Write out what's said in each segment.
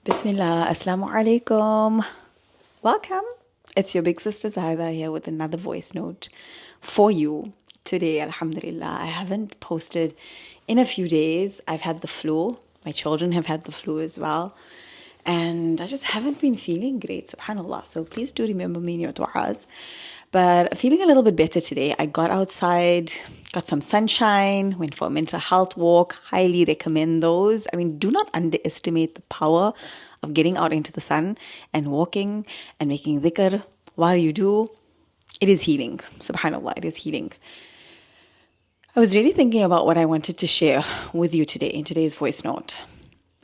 Bismillah, Assalamu alaikum. Welcome. It's your big sister Zahida here with another voice note for you today. Alhamdulillah, I haven't posted in a few days. I've had the flu. My children have had the flu as well. And I just haven't been feeling great, subhanAllah. So please do remember me in your du'as. But I'm feeling a little bit better today. I got outside, got some sunshine, went for a mental health walk. Highly recommend those. I mean, do not underestimate the power of getting out into the sun and walking and making dhikr while you do. It is healing. Subhanallah, it is healing. I was really thinking about what I wanted to share with you today in today's voice note.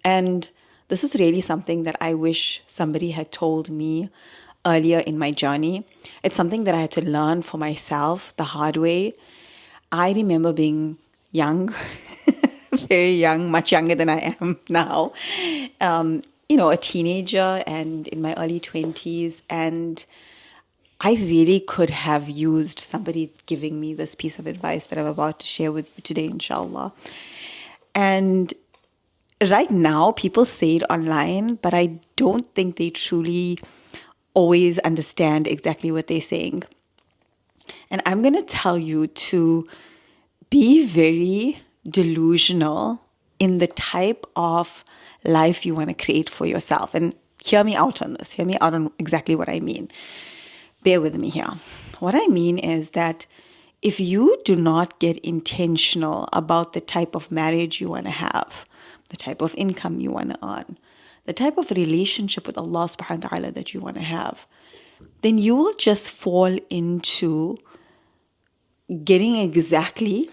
And this is really something that I wish somebody had told me earlier in my journey. It's something that I had to learn for myself the hard way. I remember being young, very young, much younger than I am now. A teenager and in my early 20s. And I really could have used somebody giving me this piece of advice that I'm about to share with you today, inshallah. And right now, people say it online, but I don't think they truly always understand exactly what they're saying. And I'm going to tell you to be very delusional in the type of life you want to create for yourself. And hear me out on this. Hear me out on exactly what I mean. Bear with me here. What I mean is that if you do not get intentional about the type of marriage you want to have, the type of income you want to earn, the type of relationship with Allah subhanahu wa ta'ala that you want to have, then you will just fall into getting exactly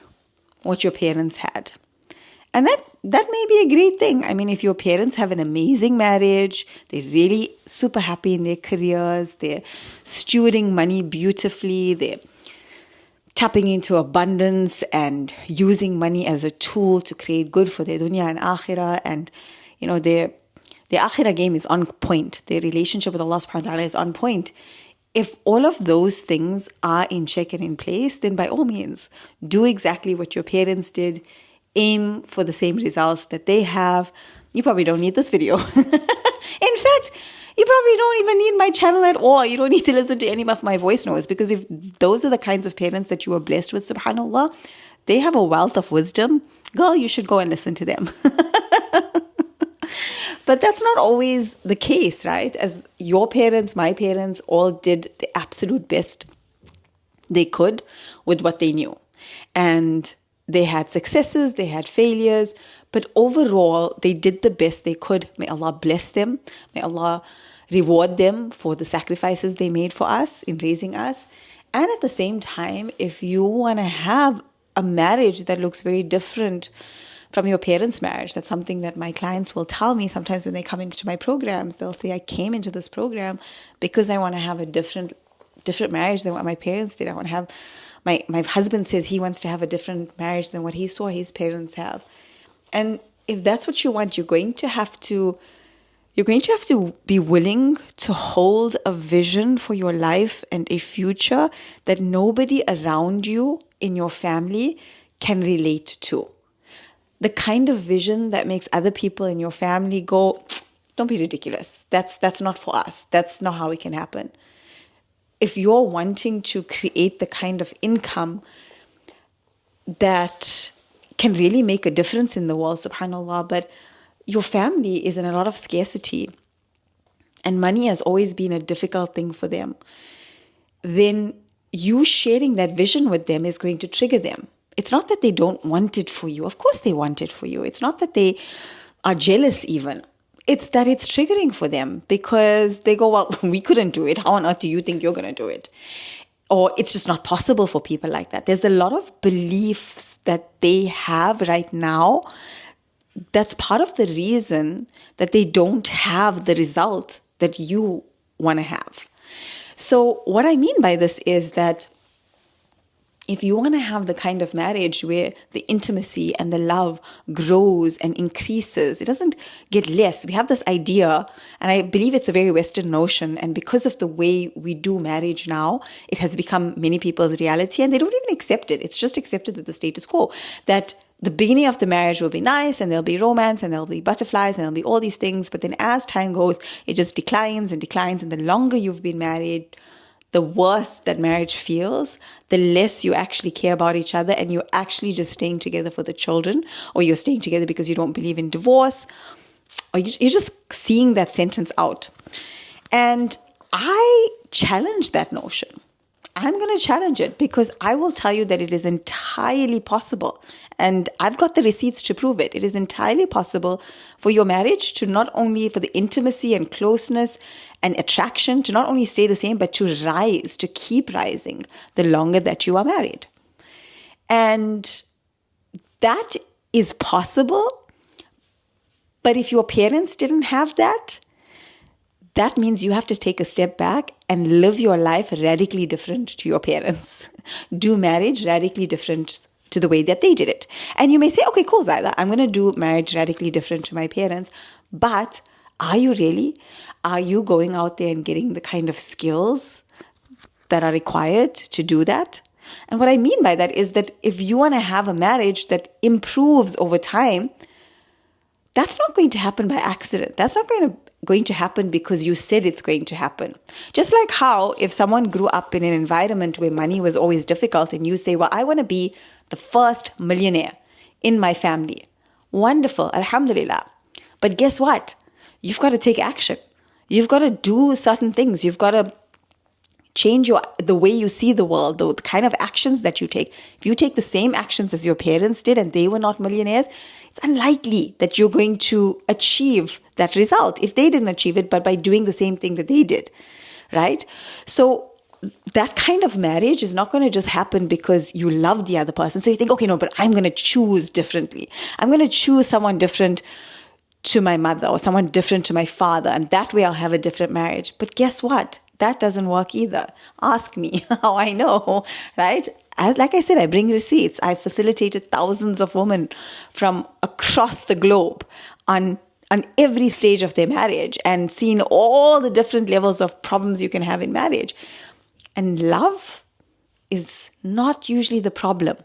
what your parents had. And that may be a great thing. I mean, if your parents have an amazing marriage, they're really super happy in their careers, they're stewarding money beautifully, they're tapping into abundance and using money as a tool to create good for their dunya and akhirah, and their akhirah game is on point. Their relationship with Allah subhanahu wa ta'ala is on point. If all of those things are in check and in place, then by all means, do exactly what your parents did. Aim for the same results that they have. You probably don't need this video. In fact, you probably don't even need my channel at all. You don't need to listen to any of my voice notes, because if those are the kinds of parents that you are blessed with, subhanAllah, they have a wealth of wisdom. Girl, you should go and listen to them. But that's not always the case, right? As your parents, my parents, all did the absolute best they could with what they knew. And they had successes, they had failures, but overall, they did the best they could. May Allah bless them. May Allah reward them for the sacrifices they made for us in raising us. And at the same time, if you want to have a marriage that looks very different from your parents' marriage, that's something that my clients will tell me sometimes when they come into my programs. They'll say, I came into this program because I want to have a different marriage than what my parents did. I want to have my husband says he wants to have a different marriage than what he saw his parents have. And if that's what you want, you're going to have to be willing to hold a vision for your life and a future that nobody around you in your family can relate to. The kind of vision that makes other people in your family go, don't be ridiculous. That's not for us. That's not how it can happen. If you're wanting to create the kind of income that can really make a difference in the world, subhanAllah, but your family is in a lot of scarcity and money has always been a difficult thing for them, then you sharing that vision with them is going to trigger them. It's not that they don't want it for you. Of course they want it for you. It's not that they are jealous even. It's that it's triggering for them because they go, well, we couldn't do it. How on earth do you think you're going to do it? Or it's just not possible for people like that. There's a lot of beliefs that they have right now. That's part of the reason that they don't have the result that you want to have. So what I mean by this is that if you want to have the kind of marriage where the intimacy and the love grows and increases, it doesn't get less. We have this idea, and I believe it's a very Western notion, and because of the way we do marriage now, it has become many people's reality, and they don't even accept it. It's just accepted that the status quo, that the beginning of the marriage will be nice, and there'll be romance, and there'll be butterflies, and there'll be all these things. But then as time goes, it just declines and declines. And the longer you've been married, the worse that marriage feels, the less you actually care about each other, and you're actually just staying together for the children, or you're staying together because you don't believe in divorce, or you're just seeing that sentence out. And I challenge that notion. I'm going to challenge it, because I will tell you that it is entirely possible. And I've got the receipts to prove it. It is entirely possible for your marriage to not only, for the intimacy and closeness and attraction, to not only stay the same, but to rise, to keep rising the longer that you are married. And that is possible. But if your parents didn't have that, that means you have to take a step back and live your life radically different to your parents. Do marriage radically different to the way that they did it. And you may say, okay, cool, Zaida, I'm going to do marriage radically different to my parents. But are you really? Are you going out there and getting the kind of skills that are required to do that? And what I mean by that is that if you want to have a marriage that improves over time, that's not going to happen by accident. That's not going to happen because you said it's going to happen. Just like how if someone grew up in an environment where money was always difficult, and you say, well, I want to be the first millionaire in my family. Wonderful, alhamdulillah. But guess what? You've got to take action. You've got to do certain things. You've got to change the way you see the world, the kind of actions that you take. If you take the same actions as your parents did and they were not millionaires, it's unlikely that you're going to achieve that result if they didn't achieve it, but by doing the same thing that they did, right? So that kind of marriage is not going to just happen because you love the other person. So you think, okay, no, but I'm going to choose differently. I'm going to choose someone different to my mother or someone different to my father, and that way I'll have a different marriage. But guess what? That doesn't work either. Ask me how I know, right? Like I said, I bring receipts. I facilitated thousands of women from across the globe on every stage of their marriage and seen all the different levels of problems you can have in marriage. And love is not usually the problem.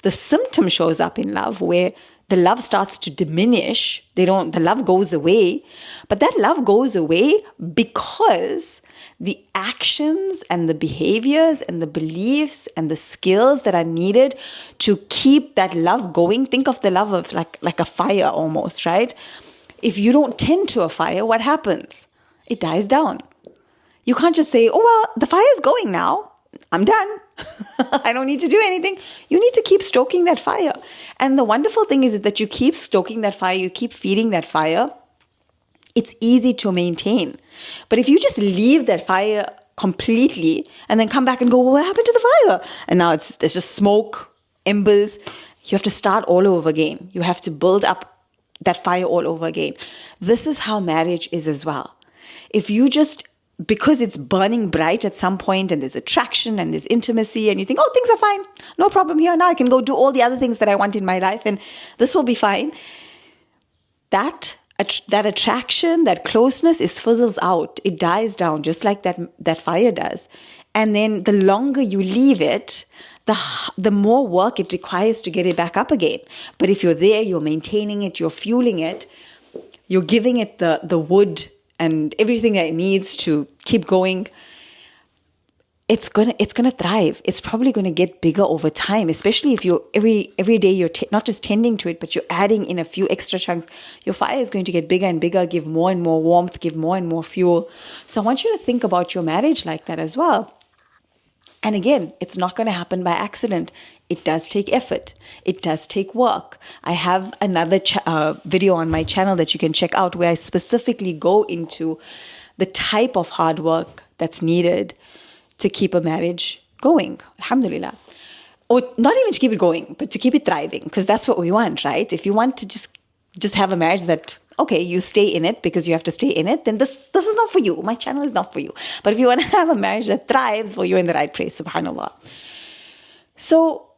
The symptom shows up in love where the love starts to diminish. The love goes away, but that love goes away because the actions and the behaviors and the beliefs and the skills that are needed to keep that love going. Think of the love of like a fire almost, right? If you don't tend to a fire, what happens? It dies down. You can't just say, oh, well, the fire is going now. I'm done. I don't need to do anything. You need to keep stoking that fire. And the wonderful thing is that you keep stoking that fire, you keep feeding that fire. It's easy to maintain. But if you just leave that fire completely and then come back and go, well, what happened to the fire? And now there's just smoke, embers. You have to start all over again. You have to build up that fire all over again. This is how marriage is as well. If you just, because it's burning bright at some point and there's attraction and there's intimacy and you think, oh, things are fine. No problem here. Now I can go do all the other things that I want in my life and this will be fine. That attraction, that closeness fizzles out. It dies down just like that fire does. And then the longer you leave it, the more work it requires to get it back up again. But if you're there, you're maintaining it, you're fueling it, you're giving it the wood and everything that it needs to keep going, it's gonna thrive. It's probably gonna get bigger over time, especially if you're every day you're not just tending to it, but you're adding in a few extra chunks. Your fire is going to get bigger and bigger, give more and more warmth, give more and more fuel. So I want you to think about your marriage like that as well. And again, it's not going to happen by accident. It does take effort. It does take work. I have another video on my channel that you can check out where I specifically go into the type of hard work that's needed to keep a marriage going. Alhamdulillah. Or not even to keep it going, but to keep it thriving, because that's what we want, right? If you want to just have a marriage that, okay, you stay in it because you have to stay in it, then this is not for you. My channel is not for you. But if you want to have a marriage that thrives, well, you're in the right place, subhanAllah. So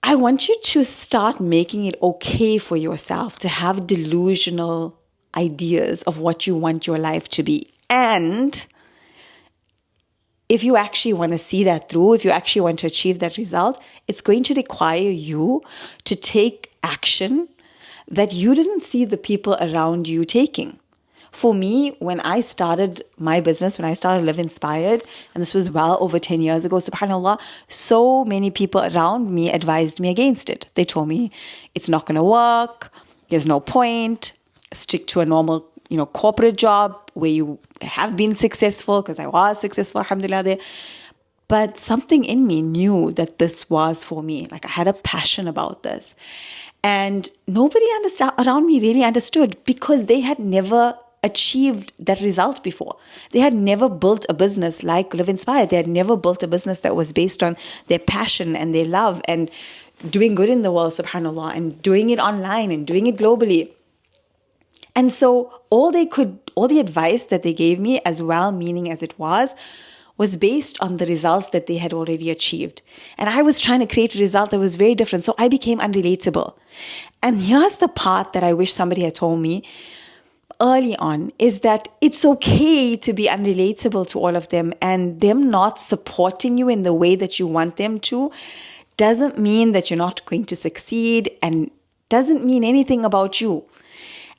I want you to start making it okay for yourself to have delusional ideas of what you want your life to be. And if you actually want to see that through, if you actually want to achieve that result, it's going to require you to take action that you didn't see the people around you taking. For me, when I started my business, when I started Live Inspired, and this was well over 10 years ago, subhanAllah, so many people around me advised me against it. They told me, it's not going to work, there's no point, stick to a normal, corporate job where you have been successful, because I was successful, alhamdulillah, there. But something in me knew that this was for me. Like I had a passion about this. And nobody around me really understood because they had never achieved that result before. They had never built a business like Live Inspired. They had never built a business that was based on their passion and their love and doing good in the world, subhanAllah, and doing it online and doing it globally. And so all the advice that they gave me, as well-meaning as it was based on the results that they had already achieved. And I was trying to create a result that was very different. So I became unrelatable. And here's the part that I wish somebody had told me early on, is that it's okay to be unrelatable to all of them, and them not supporting you in the way that you want them to doesn't mean that you're not going to succeed and doesn't mean anything about you.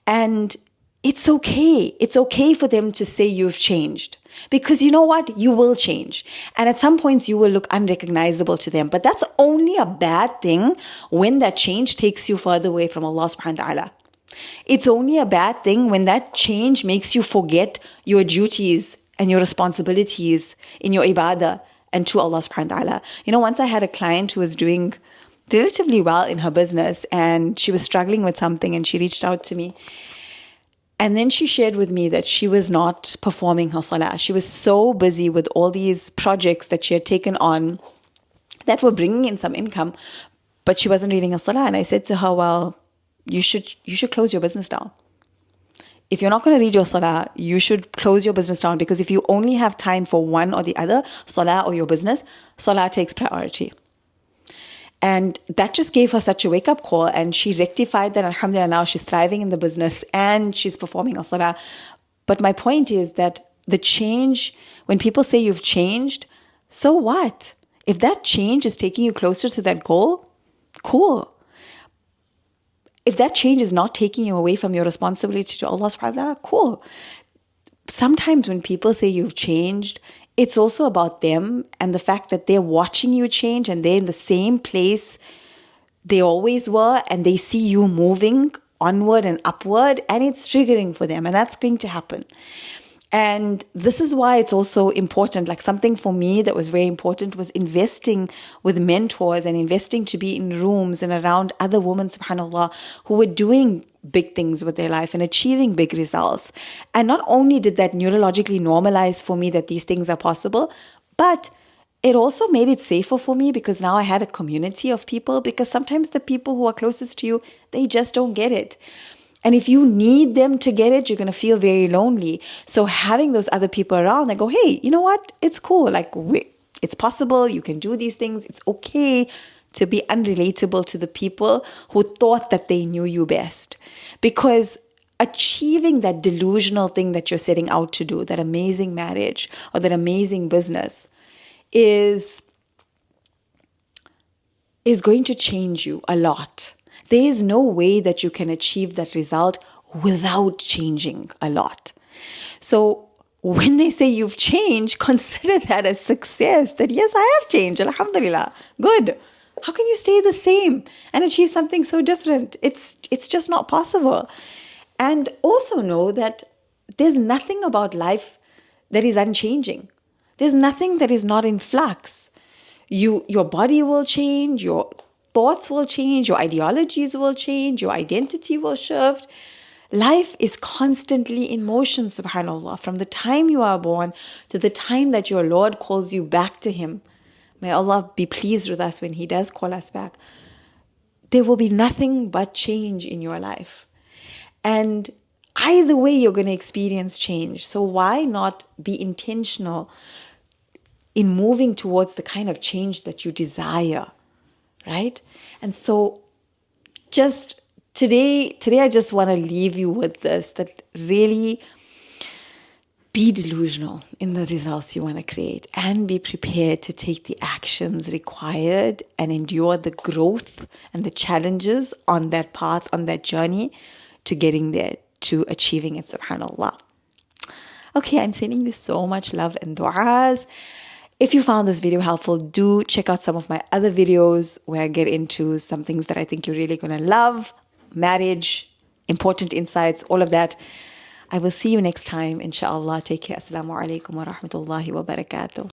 And it's okay. It's okay for them to say you've changed. Because you know what? You will change. And at some points you will look unrecognizable to them. But that's only a bad thing when that change takes you further away from Allah subhanahu wa ta'ala. It's only a bad thing when that change makes you forget your duties and your responsibilities in your ibadah and to Allah subhanahu wa ta'ala. Once I had a client who was doing relatively well in her business and she was struggling with something and she reached out to me. And then she shared with me that she was not performing her salah. She was so busy with all these projects that she had taken on that were bringing in some income, but she wasn't reading her salah. And I said to her, well, you should close your business down. If you're not going to read your salah, you should close your business down, because if you only have time for one or the other, salah or your business, salah takes priority. And that just gave her such a wake-up call, and she rectified that. Alhamdulillah, now she's thriving in the business and she's performing her salah. But my point is that the change, when people say you've changed, so what? If that change is taking you closer to that goal, cool. If that change is not taking you away from your responsibility to Allah subhanahu wa ta'ala, cool. Sometimes when people say you've changed, it's also about them and the fact that they're watching you change and they're in the same place they always were, and they see you moving onward and upward, and it's triggering for them, and that's going to happen. And this is why it's also important. Like, something for me that was very important was investing with mentors and investing to be in rooms and around other women, subhanAllah, who were doing big things with their life and achieving big results. And not only did that neurologically normalize for me that these things are possible, but it also made it safer for me, because now I had a community of people, because sometimes the people who are closest to you, they just don't get it. And if you need them to get it, you're going to feel very lonely. So having those other people around that go, hey, you know what? It's cool. Like, it's possible. You can do these things. It's okay to be unrelatable to the people who thought that they knew you best. Because achieving that delusional thing that you're setting out to do, that amazing marriage or that amazing business, is going to change you a lot. There is no way that you can achieve that result without changing a lot. So when they say you've changed, consider that as success. That yes, I have changed. Alhamdulillah. Good. How can you stay the same and achieve something so different? It's just not possible. And also know that there's nothing about life that is unchanging. There's nothing that is not in flux. Your body will change, your thoughts will change, your ideologies will change, your identity will shift. Life is constantly in motion, subhanAllah, from the time you are born to the time that your Lord calls you back to Him. May Allah be pleased with us when He does call us back. There will be nothing but change in your life. And either way, you're going to experience change. So why not be intentional in moving towards the kind of change that you desire? Right? And so just today I just want to leave you with this, that really Be delusional in the results you want to create, and be prepared to take the actions required and endure the growth and the challenges on that path, on that journey to getting there, to achieving it, subhanAllah. Okay, I'm sending you so much love and du'as. If you found this video helpful, do check out some of my other videos where I get into some things that I think you're really going to love. Marriage, important insights, all of that. I will see you next time, inshallah. Take care. Assalamu alaikum wa rahmatullahi wa barakatuh.